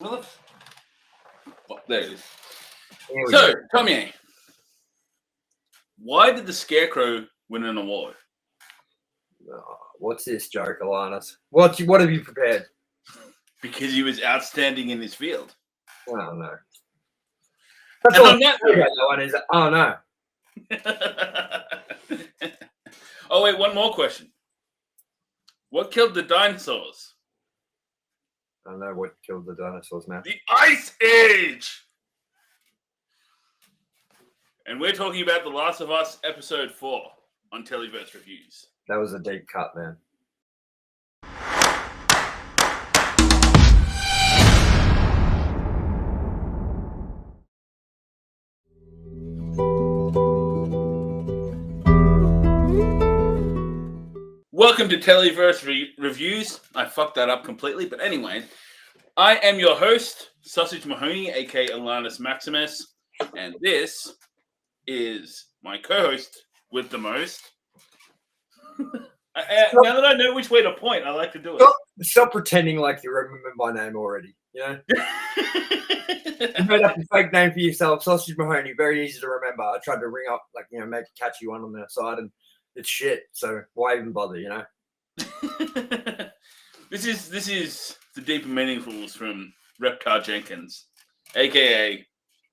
Well, there it is. Here we So, go. Tomye, why did the Scarecrow win an award? What's this joke, ALANNIS? What have you prepared? Because he was outstanding in his field. Oh no. That's And all on that that one is. Oh no. Oh wait, one more question. What killed the dinosaurs? I don't know what killed the dinosaurs, man. The Ice Age! And we're talking about The Last of Us Episode 4 on TELEVERSE Reviews. That was a deep cut, man. Welcome to TELEVERSE Reviews. I fucked that up completely, but anyway, I am your host, Sausage Mahoney, aka ALANNIS Maximus, and this is my co-host with the most. Now that I know which way to point, I like to do it. Stop pretending like you remember my name already. You know, you made up a fake name for yourself, Sausage Mahoney. Very easy to remember. I tried to ring up, make a catchy one on the side, and it's shit. So why even bother? You know. This is the deep and meaningfuls from Reptar Jenkins, aka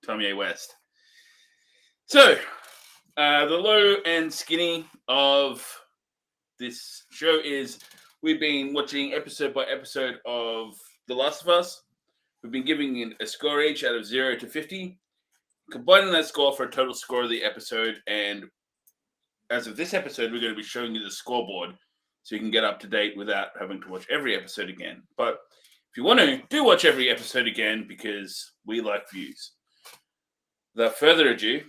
Tomye West. So, the low and skinny of this show is we've been watching episode by episode of The Last of Us. We've been giving it a score each out of 0 to 50, combining that score for a total score of the episode. And as of this episode, we're going to be showing you the scoreboard so you can get up to date without having to watch every episode again. But if you want to, do watch every episode again because we like views. Without further ado,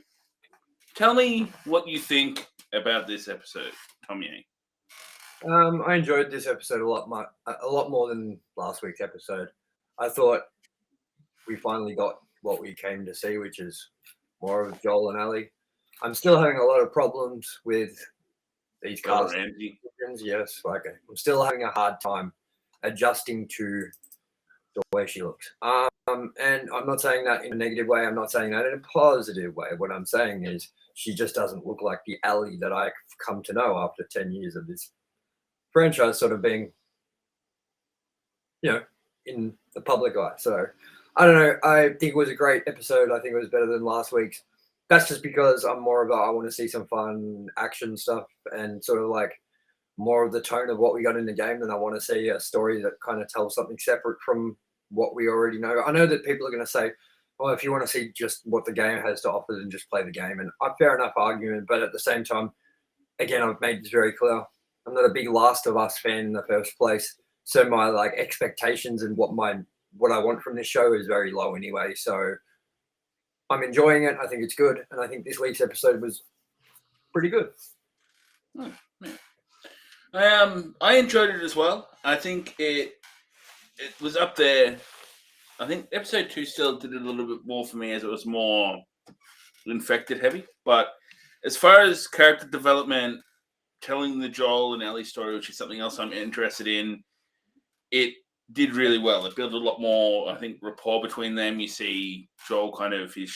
tell me what you think about this episode, Tomye. I enjoyed this episode a lot more than last week's episode. I thought we finally got what we came to see, which is more of Joel and Ellie. I'm still having a lot of problems with these cast decisions. Yes, I'm still having a hard time adjusting to the way she looks. And I'm not saying that in a negative way. I'm not saying that in a positive way. What I'm saying is she just doesn't look like the Ellie that I've come to know after 10 years of this franchise sort of being, in the public eye. So I don't know. I think it was a great episode. I think it was better than last week's. That's just because I'm more of I want to see some fun action stuff and sort of like more of the tone of what we got in the game than I want to see a story that kind of tells something separate from what we already know. I know that people are going to say, well, if you want to see just what the game has to offer, then just play the game. And fair enough argument. But at the same time, again, I've made this very clear. I'm not a big Last of Us fan in the first place. So my expectations and what I want from this show is very low anyway. So I'm enjoying it. I think it's good. And I think this week's episode was pretty good. Oh, man. I enjoyed it as well. I think it was up there. I think episode 2 still did it a little bit more for me as it was more infected heavy. But as far as character development, telling the Joel and Ellie story, which is something else I'm interested in, it did really well. It built a lot more, I think, rapport between them. You see Joel kind of his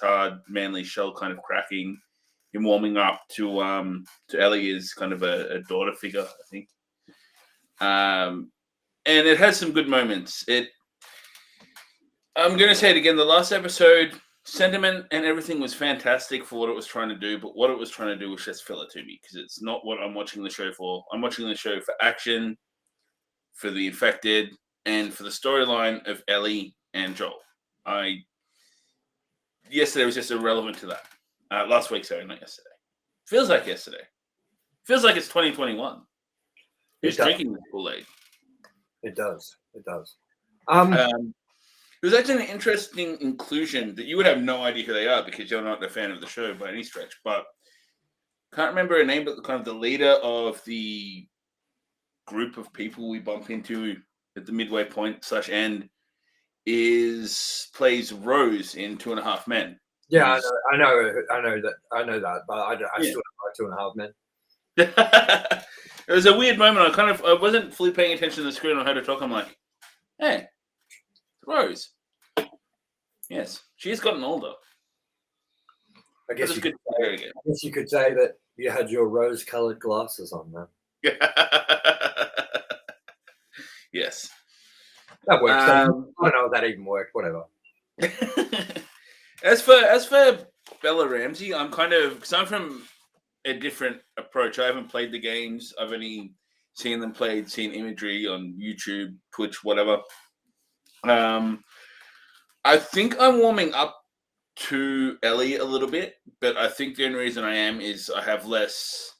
hard, manly shell kind of cracking, him warming up to Ellie as kind of a daughter figure, I think. And it has some good moments. I'm going to say it again, the last episode, sentiment and everything was fantastic for what it was trying to do, but what it was trying to do was just filler to me because it's not what I'm watching the show for. I'm watching the show for action, for the infected, and for the storyline of Ellie and Joel. Yesterday was just irrelevant to that. Last week, sorry, not yesterday. Feels like yesterday. Feels like it's 2021. Who's drinking the Kool-Aid? It does. It does. It was actually an interesting inclusion that you would have no idea who they are because you're not a fan of the show by any stretch, but can't remember her name, but kind of the leader of the group of people we bump into at the midway point / end plays Rose in 2.5 Men. Yeah, I know that, but I still don't like 2.5 Men. It was a weird moment. I wasn't fully paying attention to the screen on how to talk. I'm like, hey, Rose. Yes, she's gotten older. I guess That's good. I guess you could say that you had your rose-colored glasses on, man. Yes. That works. I don't know if that even worked. Whatever. As for Bella Ramsey, I'm because I'm from a different approach. I haven't played the games. I've only seen them played, seen imagery on YouTube, Twitch, whatever. I think I'm warming up to Ellie a little bit, but I think the only reason I am is I have less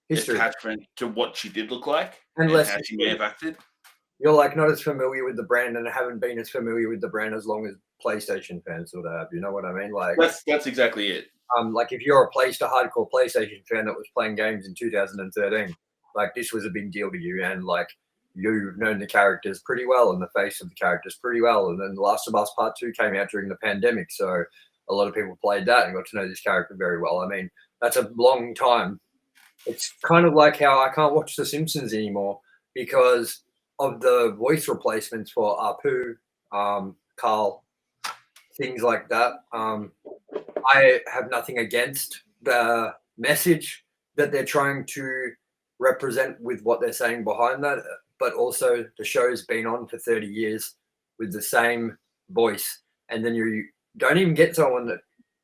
History. attachment to what she did look like And and less how she may have acted. You're like not as familiar with the brand and haven't been as familiar with the brand as long as PlayStation fans sort of have. You know what I mean? Like That's exactly it. like if you're a hardcore PlayStation fan that was playing games in 2013, like this was a big deal to you, and like you've known the characters pretty well and the face of the characters pretty well. And then The Last of Us Part 2 came out during the pandemic, so a lot of people played that and got to know this character very well. I mean, that's a long time. It's kind of like how I can't watch The Simpsons anymore because of the voice replacements for Apu, Carl, things like that. I have nothing against the message that they're trying to represent with what they're saying behind that, but also the show's been on for 30 years with the same voice, and then you don't even get someone that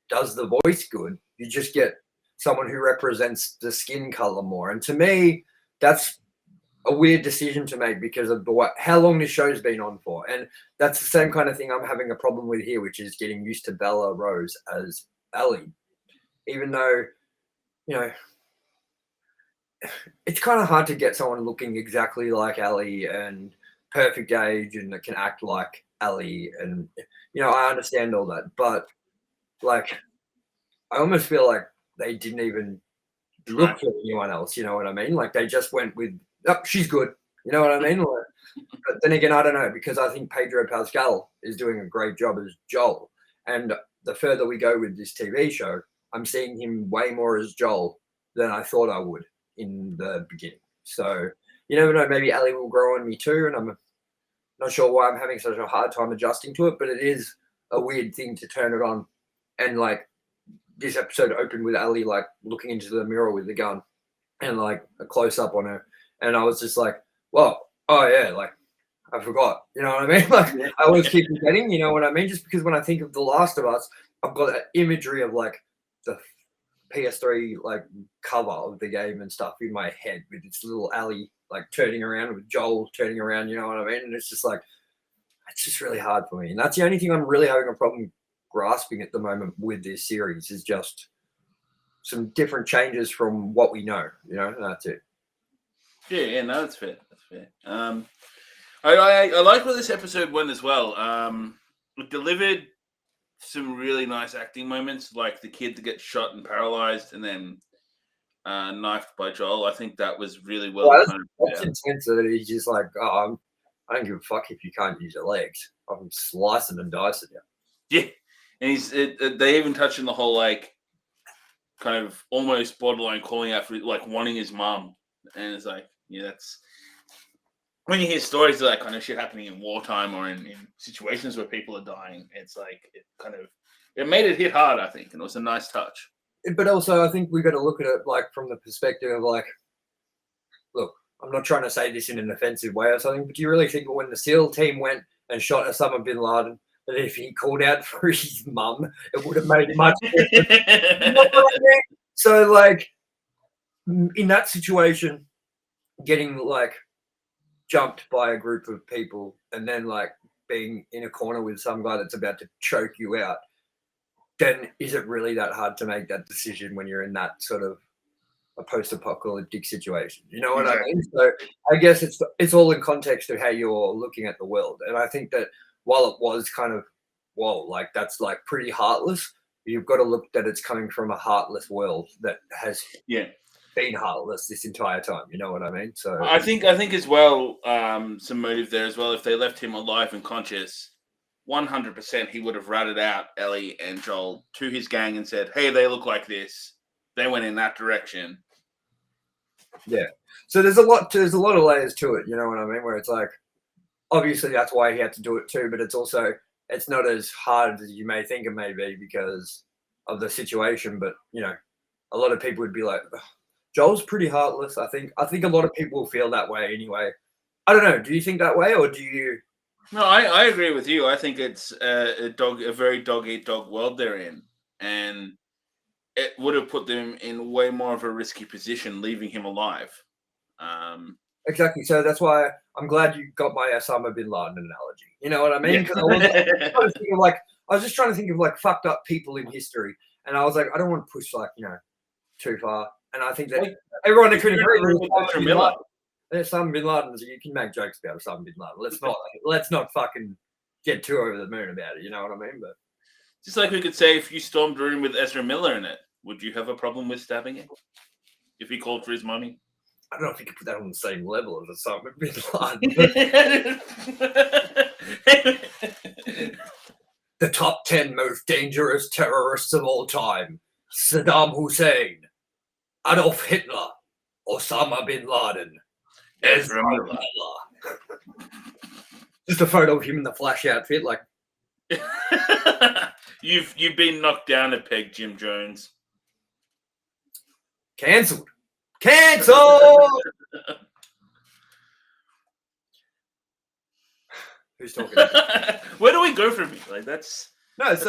does the voice good. You just get someone who represents the skin color more, and to me, that's a weird decision to make because of how long this show's been on for. And that's the same kind of thing I'm having a problem with here, which is getting used to Bella Rose as Ellie. Even though, you know, it's kind of hard to get someone looking exactly like Ellie and perfect age and that can act like Ellie. And, you know, I understand all that. But, like, I almost feel like they didn't even look for anyone else. You know what I mean? Like, they just went with, oh, she's good. You know what I mean? Like, but then again, I don't know, because I think Pedro Pascal is doing a great job as Joel. And the further we go with this TV show, I'm seeing him way more as Joel than I thought I would in the beginning. So you never know, maybe Ellie will grow on me too. And I'm not sure why I'm having such a hard time adjusting to it, but it is a weird thing to turn it on. And like this episode opened with Ellie like looking into the mirror with the gun and like a close up on her. And I was just like, well, oh yeah, like I forgot. You know what I mean? Like I always keep forgetting, you know what I mean? Just because when I think of The Last of Us, I've got that imagery of like the PS3 like cover of the game and stuff in my head with its little Ellie like turning around with Joel turning around, you know what I mean? And it's just like it's just really hard for me. And that's the only thing I'm really having a problem grasping at the moment with this series is just some different changes from what we know, you know, and that's it. Yeah, no, that's fair. That's fair. I like where this episode went as well. It delivered some really nice acting moments, like the kid that gets shot and paralyzed, and then knifed by Joel. I think that was really well. That's intense. That he's just like, oh, I don't give a fuck if you can't use your legs. I'm slicing and dicing you. Yeah, and they even touch on the whole like kind of almost borderline calling out for like wanting his mum, and it's like, yeah, that's when you hear stories of that kind of shit happening in wartime or in situations where people are dying. It's like it made it hit hard, I think, and it was a nice touch. But also, I think we got to look at it like from the perspective of like, look, I'm not trying to say this in an offensive way or something, but do you really think when the SEAL team went and shot Osama bin Laden, that if he called out for his mum, it would have made much difference? You know what I mean? So, like, in that situation, getting like jumped by a group of people and then like being in a corner with some guy that's about to choke you out, then is it really that hard to make that decision when you're in that sort of a post-apocalyptic situation? You know what I mean? So I guess it's all in context of how you're looking at the world. And I think that while it was kind of, whoa, like that's like pretty heartless, you've got to look that it's coming from a heartless world that has been heartless this entire time. You know what I mean? So I think as well, some motive there as well. If they left him alive and conscious, 100% he would have ratted out Ellie and Joel to his gang and said, hey, they look like this. They went in that direction. Yeah. So there's a lot of layers to it, you know what I mean? Where it's like, obviously that's why he had to do it too, but it's not as hard as you may think it may be because of the situation. But a lot of people would be like, "Ugh, Joel's pretty heartless." I think a lot of people will feel that way anyway. I don't know. Do you think that way, or do you? No, I agree with you. I think it's a very dog eat dog world they're in, and it would have put them in way more of a risky position, leaving him alive. Exactly. So that's why I'm glad you got my Osama bin Laden analogy. You know what I mean? Because I was just trying to think of like fucked up people in history, and I was like, I don't want to push like too far. And I think that everyone that could agree with Osama bin Laden, you can make jokes about Osama bin Laden. Let's not fucking get too over the moon about it. You know what I mean? But just like we could say, if you stormed a room with Ezra Miller in it, would you have a problem with stabbing him if he called for his money? I don't know if you could put that on the same level as Osama bin Laden. The top 10 most dangerous terrorists of all time: Saddam Hussein, Adolf Hitler, Osama bin Laden, Ezra Miller. Just a photo of him in the Flash outfit, like. You've been knocked down a peg, Jim Jones. Cancelled. Who's talking? Where do we go from here? Like that's this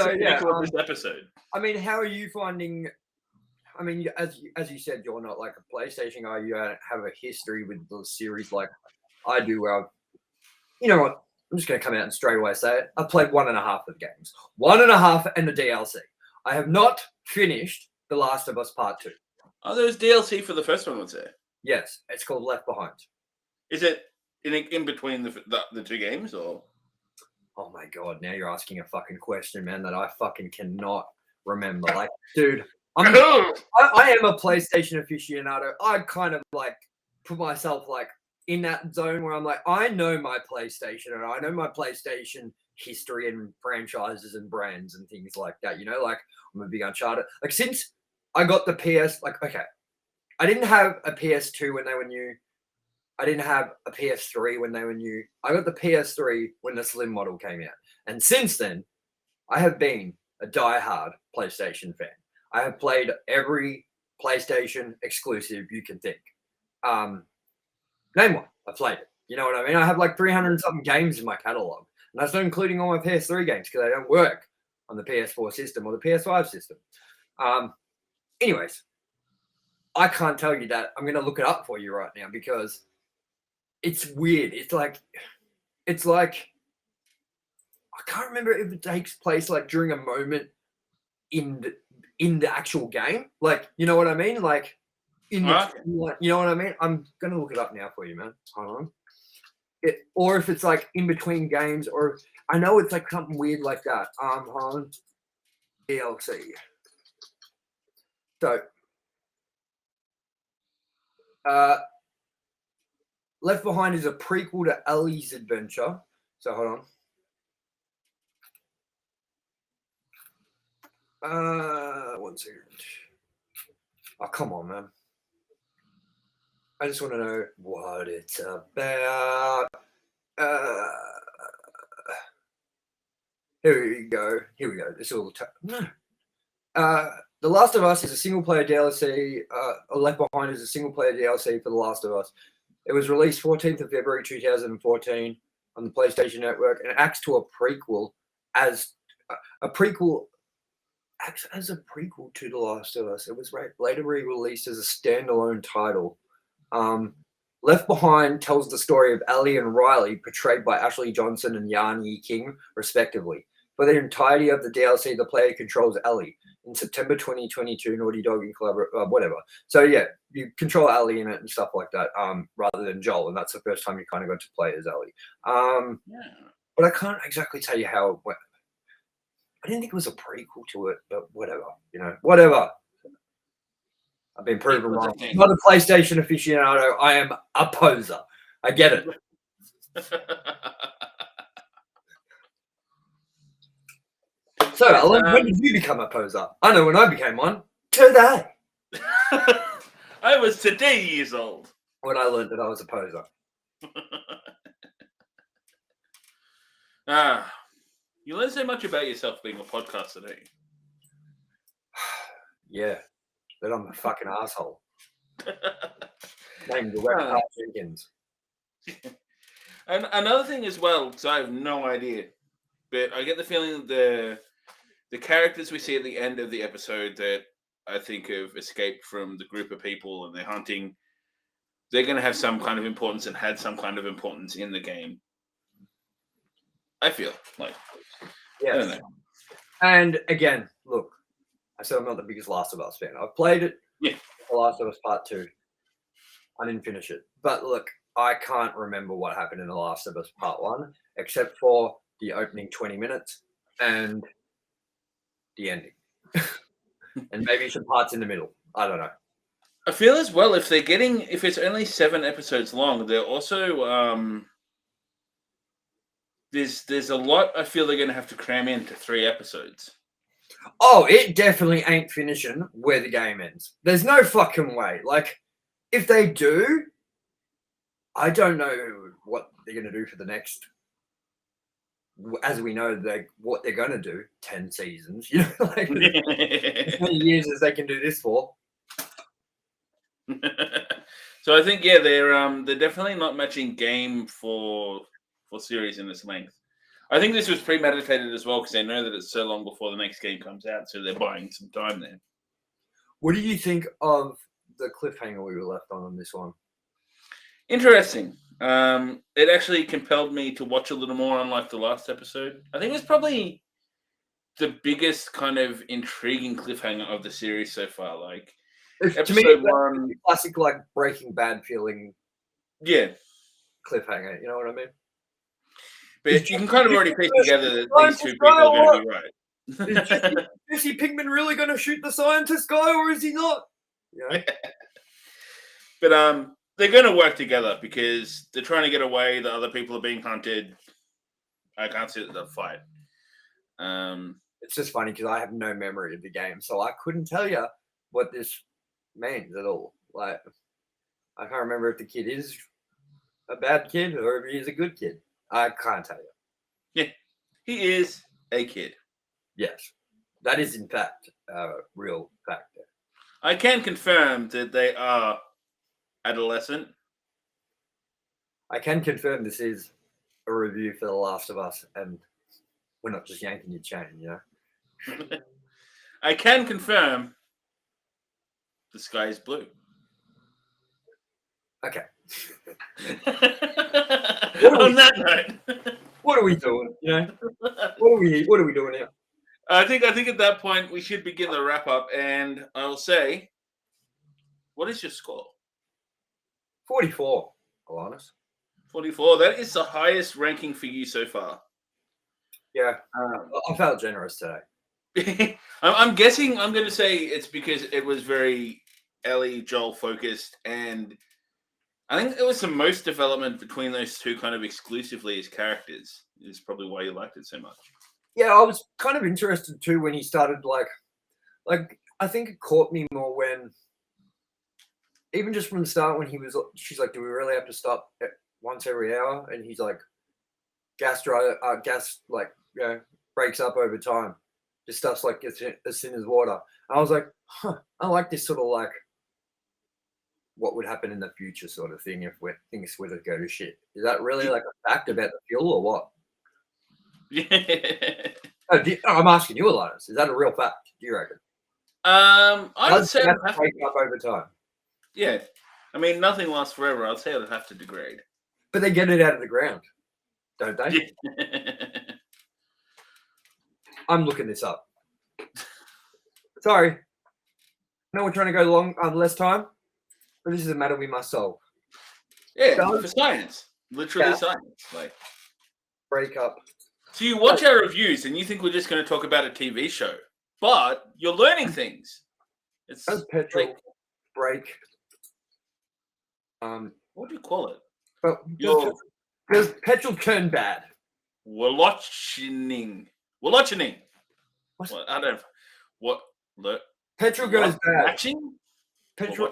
episode. I mean, how are you finding? I mean, as you said, you're not like a PlayStation guy. You don't have a history with the series like I do. Where you know what? I'm just going to come out and straight away say it. I've played 1.5 of the games. 1.5 and the DLC. I have not finished The Last of Us Part 2. Oh, there's DLC for the first one, was there? Yes, it's called Left Behind. Is it in between the two games, or? Oh my god! Now you're asking a fucking question, man, that I fucking cannot remember. Like, dude, I am a PlayStation aficionado. I kind of like put myself like in that zone where I'm like, I know my PlayStation and I know my PlayStation history and franchises and brands and things like that. Like I'm a big Uncharted. Like since I got the PS, like, okay, I didn't have a PS2 when they were new. I didn't have a PS3 when they were new. I got the PS3 when the Slim model came out. And since then, I have been a diehard PlayStation fan. I have played every PlayStation exclusive you can think. Name one. I played it. You know what I mean? I have like 300 and something games in my catalog. And that's not including all my PS3 games because they don't work on the PS4 system or the PS5 system. Anyways, I can't tell you that. I'm going to look it up for you right now because it's weird. It's like I can't remember if it takes place like during a moment in the actual game. Like, you know what I mean? Like you know what I mean? I'm gonna look it up now for you, man. Hold on. Or if it's like in between games, or I know it's like something weird like that. Hold on. DLC. So Left Behind is a prequel to Ellie's adventure. So hold on. 1 second. Oh, come on, man. I just want to know what it's about. Here we go. This will The Last of Us is a single-player DLC. Left Behind is a single-player DLC for The Last of Us. It was released 14th of February 2014 on the PlayStation Network and acts to a prequel as a prequel to The Last of Us. It was later re-released as a standalone title. Left Behind tells the story of Ellie and Riley, portrayed by Ashley Johnson and Yan Yi King, respectively. For the entirety of the DLC, the player controls Ellie. In September 2022, Naughty Dog and whatever. So yeah, you control Ellie in it and stuff like that, rather than Joel, and that's the first time you kind of got to play as Ellie. But I can't exactly tell you how it went. I didn't think it was a prequel to it, but whatever, whatever. I've been proven wrong. I'm not a PlayStation aficionado. I am a poser. I get it. So, Alan, when did you become a poser? I know when I became one. Today. I was today years old. When I learned that I was a poser. You learn so much about yourself being a podcaster, don't Yeah, but I'm a fucking asshole. you? Named the Uh, Reptile Jenkins. and another thing as well, because I have no idea, but I get the feeling that the characters we see at the end of the episode that I think have escaped from the group of people and they're hunting, they're going to have some kind of importance and had some kind of importance in the game. I feel like. I don't Yes. know. And again, look, I said I'm not the biggest Last of Us fan. I've played it. Yeah. The Last of Us Part 2. I didn't finish it. But look, I can't remember what happened in The Last of Us Part 1, except for the opening 20 minutes and the ending. And maybe some parts in the middle. I don't know. I feel as well if it's only 7 episodes long, they're also there's a lot I feel they're going to have to cram into 3 episodes. Oh, it definitely ain't finishing where the game ends. There's no fucking way. Like, if they do, I don't know what they're going to do for the next. As we know, what they're going to do 10 seasons. You know, like as many years as they can do this for. So I think they're definitely not matching game for series in this length. I think this was premeditated as well because they know that it's so long before the next game comes out, so they're buying some time there. What do you think of the cliffhanger we were left on this one? Interesting. It actually compelled me to watch a little more, unlike the last episode. I think it's probably the biggest kind of intriguing cliffhanger of the series so far. Like To me, episode 1, classic like Breaking Bad feeling. Yeah, cliffhanger. You know what I mean? but you can kind of already piece together that these two people are going to be right. Is Jesse Pinkman really going to shoot the scientist guy, or is he not? Yeah. But they're going to work together because they're trying to get away. The other people are being hunted. I can't see that they'll fight. It's just funny because I have no memory of the game, so I couldn't tell you what this means at all. Like, I can't remember if the kid is a bad kid or if he is a good kid. I can't tell you. Yeah, he is a kid. Yes, that is in fact a real fact. I can confirm that they are adolescent. I can confirm this is a review for The Last of Us, and we're not just yanking your chain, you know? I can confirm the sky is blue. Okay. On that note, what are we doing? You know, what are we doing here? I think at that point we should begin the wrap up, and I'll say, what is your score? 44, Alanis. 44. That is the highest ranking for you so far. Yeah, I felt generous today. I'm guessing I'm going to say it's because it was very Ellie Joel focused, and I think there was the most development between those two kind of exclusively as characters. Is probably why you liked it so much. Yeah, I was kind of interested too when he started like I think it caught me more when even just from the start when she's like, do we really have to stop once every hour? And he's like, gas like, you know, breaks up over time. Just stuff's like as thin as water. And I was like, I like this sort of like what would happen in the future sort of thing if things were to go to shit. Is that really like a fact about the fuel or what? Yeah. I'm asking you, Alanis. Is that a real fact? Do you reckon? I would say it break up over time. Yeah, I mean nothing lasts forever. I'd say it would have to degrade. But they get it out of the ground, don't they? Yeah. I'm looking this up. Sorry. I know we're trying to go long less time, but this is a matter we must solve. Yeah, for science. Literally science. Like break up. So you watch our reviews and you think we're just going to talk about a TV show, but you're learning things. It's does petrol break? What do you call it? But does petrol turn bad? Wolochening. What? I don't. What? Look. Petrol goes bad. Matching? Petrol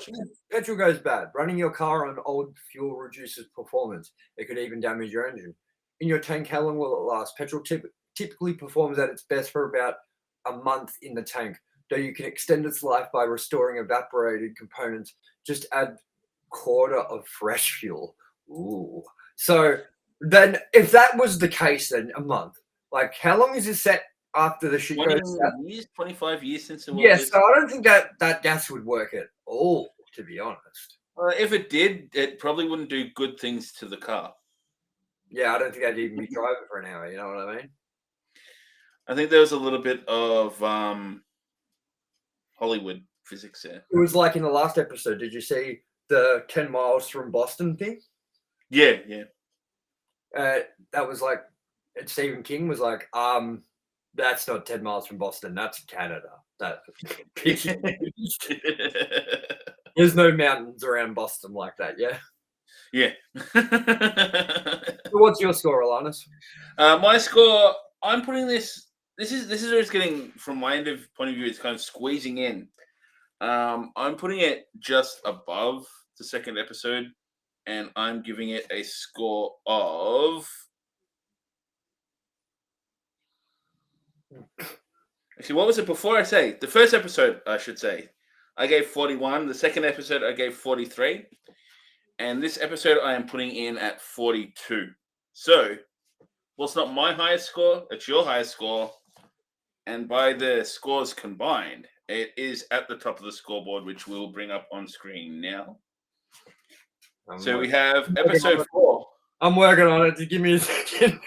goes bad. Running your car on old fuel reduces performance. It could even damage your engine. in your tank, how long will it last? Petrol typically performs at its best for about a month in the tank, though you can extend its life by restoring evaporated components. Just add quarter of fresh fuel. Ooh. So then, if that was the case, then a month. Like, how long is it set after the shit goes south? 25 years since the world. Yes, so I don't think that gas would work at all, to be honest. If it did, it probably wouldn't do good things to the car. Yeah, I don't think I'd even be driving for an hour. You know what I mean? I think there was a little bit of Hollywood physics there. It was like in the last episode. Did you see the 10 miles from Boston thing? Yeah. That was like, Stephen King was like, that's not 10 miles from Boston. That's Canada. There's no mountains around Boston like that. Yeah. Yeah. So what's your score, ALANNIS? My score. I'm putting this. This is where it's getting, from my point of view. It's kind of squeezing in. I'm putting it just above the second episode, and I'm giving it a score of. Actually, what was it before I say? The first episode, I should say, I gave 41. The second episode, I gave 43. And this episode, I am putting in at 42. So, well, it's not my highest score. It's your highest score. And by the scores combined, it is at the top of the scoreboard, which we'll bring up on screen now. So we have episode 4. I'm working on it. Give me a second.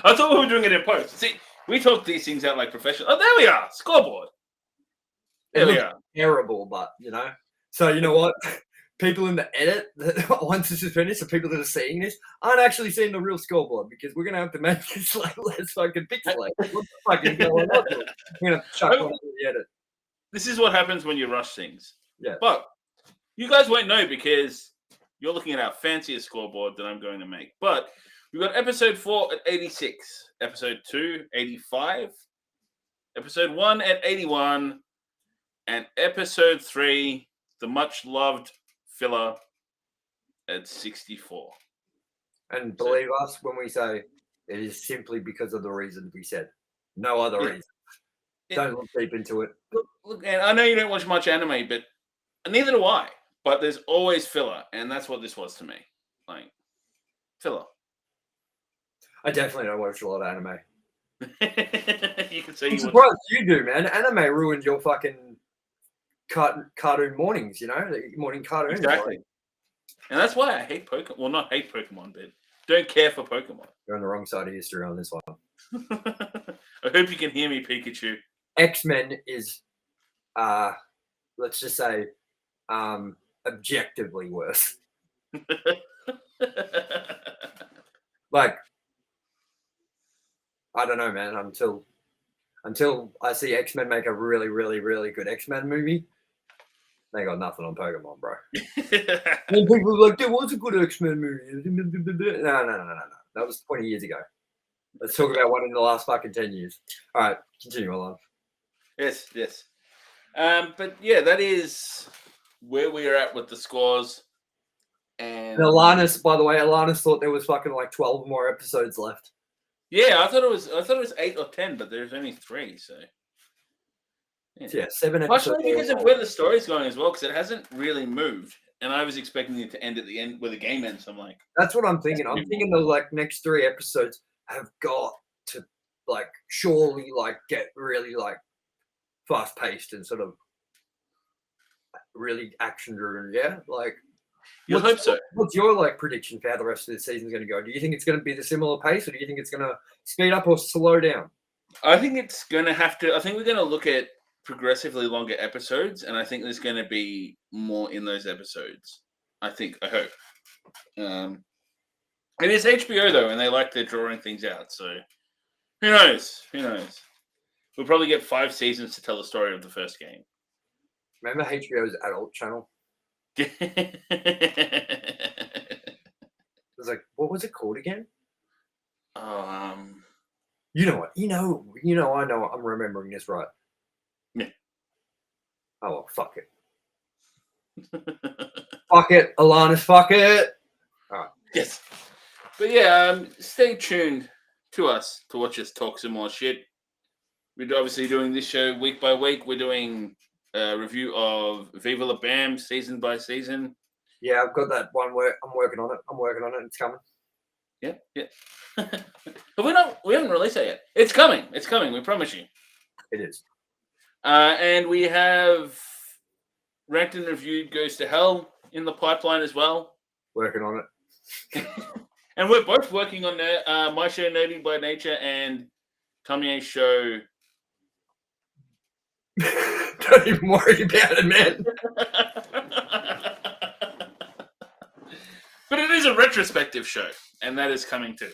I thought we were doing it in post. See, we talk these things out like professionals. Oh, there we are. Scoreboard. There we are. Terrible, but, you know. So, you know what? People in the edit, once this is finished, the people that are seeing this aren't actually seeing the real scoreboard, because we're going to have to make this like less fucking pixelated. What the fuck is going on? We're going to chuck one into the edit. This is what happens when you rush things. Yeah. But you guys won't know, because you're looking at our fanciest scoreboard that I'm going to make. But we've got episode 4 at 86, episode 2, 85, episode 1 at 81, and episode 3, the much-loved filler, at 64. And believe us when we say it is simply because of the reasons we said. No other reason. Don't look deep into it. Look, and I know you don't watch much anime, but neither do I. But there's always filler, and that's what this was to me. Like, filler. I definitely don't watch a lot of anime. You can say I'm surprised you do, man. Anime ruined your fucking cartoon mornings, you know? Morning cartoons. Exactly. And that's why I hate Pokemon. Well, not hate Pokemon, but don't care for Pokemon. You're on the wrong side of history on this one. I hope you can hear me, Pikachu. X-Men is, let's just say, objectively worse. Like, I don't know, man. Until I see X-Men make a really, really, really good X-Men movie, they got nothing on Pokemon, bro. And people are like, there was a good X-Men movie. No. That was 20 years ago. Let's talk about one in the last fucking 10 years. All right, continue on. Yes. But yeah, that is where we are at with the scores. And ALANNIS, by the way, ALANNIS thought there was fucking like 12 more episodes left. Yeah, I thought it was 8 or 10, but there's only 3, so yeah, 7 episodes. Partially because of where the story's going as well, because it hasn't really moved, and I was expecting it to end at the end where the game ends. So I'm like, that's what I'm thinking. I'm thinking the like next 3 episodes have got to like surely like get really like fast paced and sort of really action driven. Yeah, like. You hope so. What's your like prediction for how the rest of the season is going to go? Do you think it's going to be the similar pace, or do you think it's going to speed up or slow down? I think it's going to have to. I think we're going to look at progressively longer episodes, and I think there's going to be more in those episodes. I hope. It is HBO though, and they like their drawing things out. So who knows? We'll probably get 5 seasons to tell the story of the first game. Remember HBO's adult channel? It was like, what was it called again? You know what? I know. I'm remembering this right. Yeah. Oh well, fuck it. Fuck it, ALANNIS. Fuck it. All right. Yes. But yeah, stay tuned to us to watch us talk some more shit. We're obviously doing this show week by week. We're doing a review of Viva La Bam season by season. Yeah, I've got that one where I'm working on it. It's coming. Yeah. But we haven't released it yet. It's coming. It's coming. We promise you. It is. And we have Ranked and Reviewed Goes to Hell in the pipeline as well. Working on it. And we're both working on my show, Nerdy by Nature, and Tomye's show. Don't even worry about it, man. But it is a retrospective show, and that is coming too.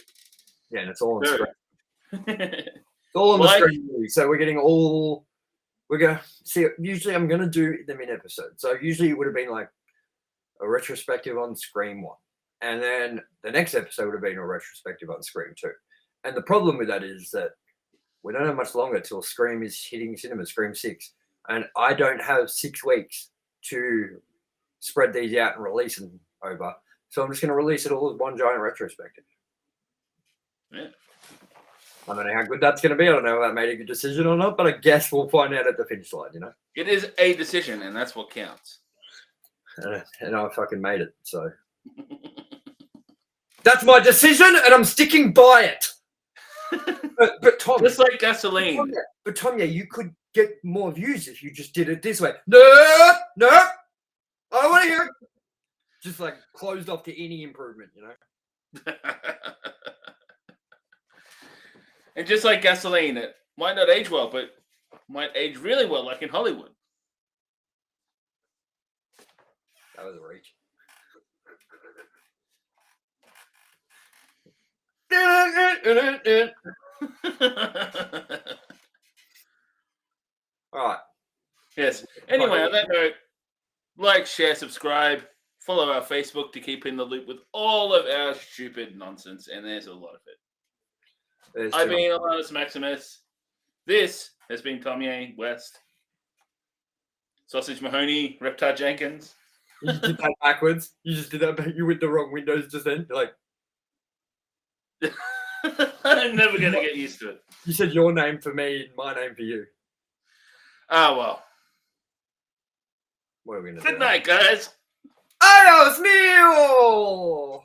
Yeah, and it's all on screen. It's all on the screen. So we're getting all. We're gonna see. Usually, I'm gonna do them in episodes. So usually, it would have been like a retrospective on Scream 1, and then the next episode would have been a retrospective on Scream 2. And the problem with that is that we don't have much longer till Scream is hitting cinemas, Scream 6. And I don't have 6 weeks to spread these out and release them over. So I'm just going to release it all as one giant retrospective. Yeah. I don't know how good that's going to be. I don't know if I made a good decision or not, but I guess we'll find out at the finish line, you know? It is a decision, and that's what counts. And I fucking made it, so. That's my decision, and I'm sticking by it. But Tom, just like gasoline. But Tomye, you could get more views if you just did it this way. No, I don't want to hear it. Just like closed off to any improvement, you know. And just like gasoline, it might not age well, but might age really well, like in Hollywood. That was a reach. All right. Yes. Anyway, on that note, like, share, subscribe, follow our Facebook to keep in the loop with all of our stupid nonsense, and there's a lot of it. I've been ALANNIS Maximus. This has been Tomye West. Sausage Mahoney, Reptar Jenkins. You did that backwards. You just did that, but you went the wrong windows just then. You're like, I'm never going to get used to it. You said your name for me and my name for you. Oh, well. What are we going to do? Good night, guys. Adios, mio!